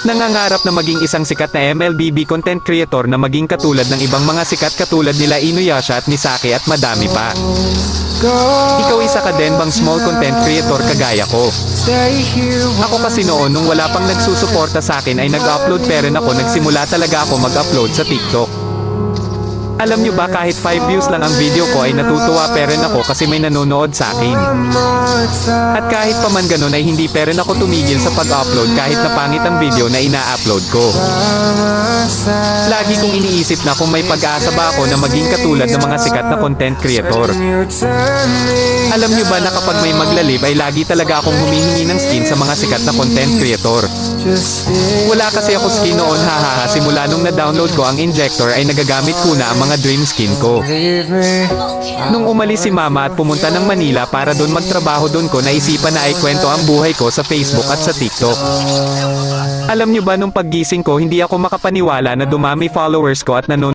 Nangangarap na maging isang sikat na MLBB content creator na maging katulad ng ibang mga sikat katulad nila Inuyasha at Misaki at madami pa. Ikaw isa ka din bang small content creator kagaya ko? Ako kasi noon nung wala pang nagsusuporta sa akin ay nag-upload pero ako nagsimula talaga ako mag-upload sa TikTok. Alam nyo ba kahit 5 views lang ang video ko ay natutuwa pa rin ako kasi may nanonood sa akin. At kahit pa man ganun ay hindi pa rin ako tumigil sa pag-upload kahit na pangit ang video na ina-upload ko. Lagi kong iniisip na kung may pag-asa ba ako na maging katulad ng mga sikat na content creator. Alam nyo ba na kapag may maglalib ay lagi talaga akong humihingi ng skin sa mga sikat na content creator. Wala kasi ako skin noon hahaha simula nung na-download ko ang injector ay nagagamit ko na ang mga dream skin ko. Nung umalis si mama at pumunta ng Manila para doon magtrabaho doon ko naisipan na ay kwento ang buhay ko sa Facebook at sa TikTok. Alam nyo ba nung paggising ko hindi ako makapaniwala na dumami followers ko at nanonood